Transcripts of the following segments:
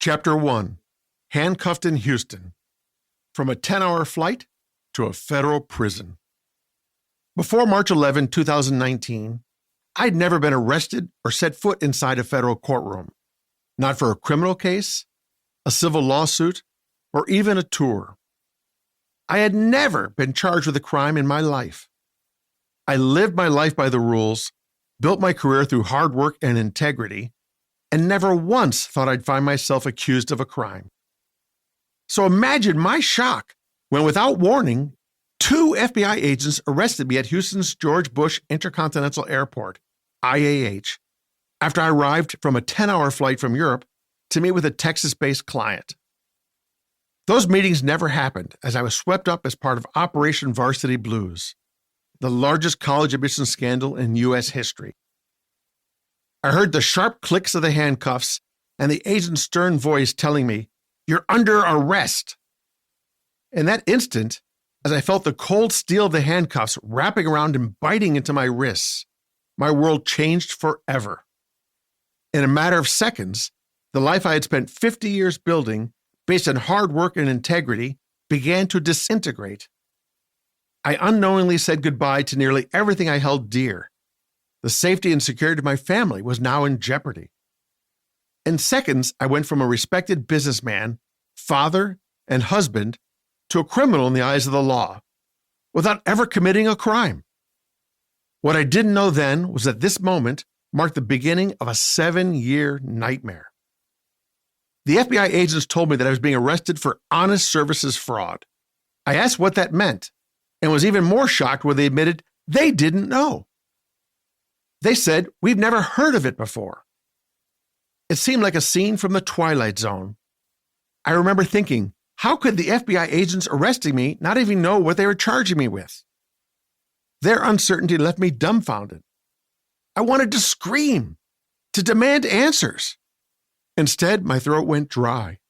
Chapter 1. Handcuffed in Houston. From a 10-hour flight to a federal prison. Before March 11, 2019, I'd never been arrested or set foot inside a federal courtroom. Not for a criminal case, a civil lawsuit, or even a tour. I had never been charged with a crime in my life. I lived my life by the rules, built my career through hard work and integrity, and never once thought I'd find myself accused of a crime. So imagine my shock when, without warning, 2 FBI agents arrested me at Houston's George Bush Intercontinental Airport, IAH, after I arrived from a 10-hour flight from Europe to meet with a Texas-based client. Those meetings never happened, as I was swept up as part of Operation Varsity Blues, the largest college admissions scandal in U.S. history. I heard the sharp clicks of the handcuffs and the agent's stern voice telling me, "You're under arrest." In that instant, as I felt the cold steel of the handcuffs wrapping around and biting into my wrists, my world changed forever. In a matter of seconds, the life I had spent 50 years building, based on hard work and integrity, began to disintegrate. I unknowingly said goodbye to nearly everything I held dear. The safety and security of my family was now in jeopardy. In seconds, I went from a respected businessman, father, and husband to a criminal in the eyes of the law, without ever committing a crime. What I didn't know then was that this moment marked the beginning of a 7-year nightmare. The FBI agents told me that I was being arrested for honest services fraud. I asked what that meant, and was even more shocked when they admitted they didn't know. They said, "We've never heard of it before." It seemed like a scene from the Twilight Zone. I remember thinking, how could the FBI agents arresting me not even know what they were charging me with? Their uncertainty left me dumbfounded. I wanted to scream, to demand answers. Instead, my throat went dry.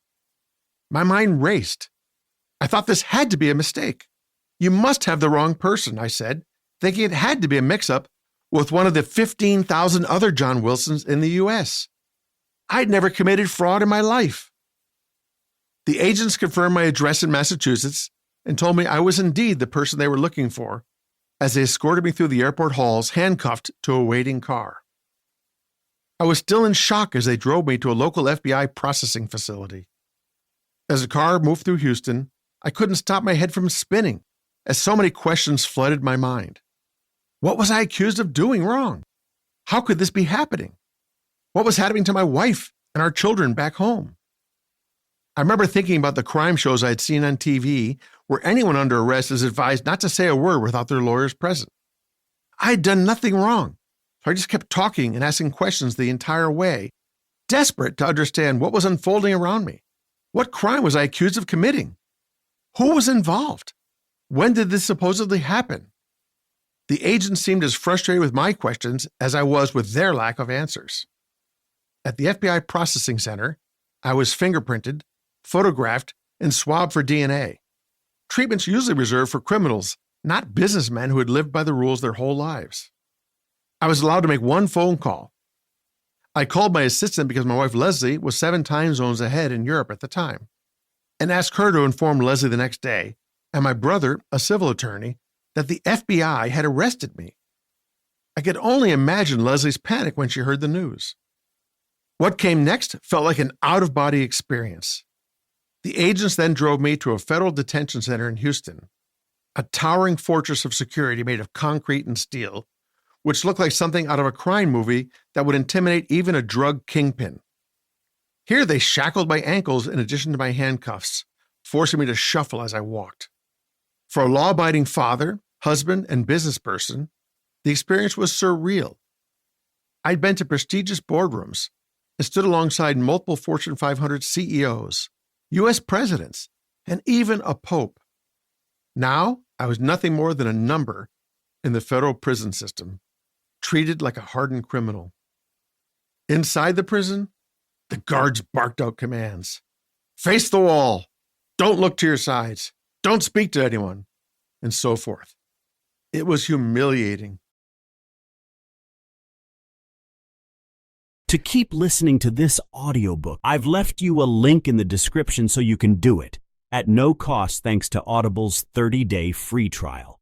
My mind raced. I thought this had to be a mistake. "You must have the wrong person," I said, thinking it had to be a mix-up with one of the 15,000 other John Wilsons in the U.S. I'd never committed fraud in my life. The agents confirmed my address in Massachusetts and told me I was indeed the person they were looking for, as they escorted me through the airport halls, handcuffed to a waiting car. I was still in shock as they drove me to a local FBI processing facility. As the car moved through Houston, I couldn't stop my head from spinning, as so many questions flooded my mind. What was I accused of doing wrong? How could this be happening? What was happening to my wife and our children back home? I remember thinking about the crime shows I had seen on TV where anyone under arrest is advised not to say a word without their lawyers present. I had done nothing wrong, so I just kept talking and asking questions the entire way, desperate to understand what was unfolding around me. What crime was I accused of committing? Who was involved? When did this supposedly happen? The agents seemed as frustrated with my questions as I was with their lack of answers. At the FBI processing center, I was fingerprinted, photographed, and swabbed for DNA. Treatments usually reserved for criminals, not businessmen who had lived by the rules their whole lives. I was allowed to make one phone call. I called my assistant because my wife Leslie was 7 time zones ahead in Europe at the time, and asked her to inform Leslie the next day, and my brother, a civil attorney, that the FBI had arrested me. I could only imagine Leslie's panic when she heard the news. What came next felt like an out-of-body experience. The agents then drove me to a federal detention center in Houston, a towering fortress of security made of concrete and steel, which looked like something out of a crime movie that would intimidate even a drug kingpin. Here they shackled my ankles in addition to my handcuffs, forcing me to shuffle as I walked. For a law-abiding father, husband, and business person, the experience was surreal. I'd been to prestigious boardrooms and stood alongside multiple Fortune 500 CEOs, U.S. presidents, and even a pope. Now, I was nothing more than a number in the federal prison system, treated like a hardened criminal. Inside the prison, the guards barked out commands. "Face the wall. Don't look to your sides. Don't speak to anyone," and so forth. It was humiliating. to keep listening to this audiobook. I've left you a link in the description so you can do it at no cost thanks to Audible's 30-day free trial.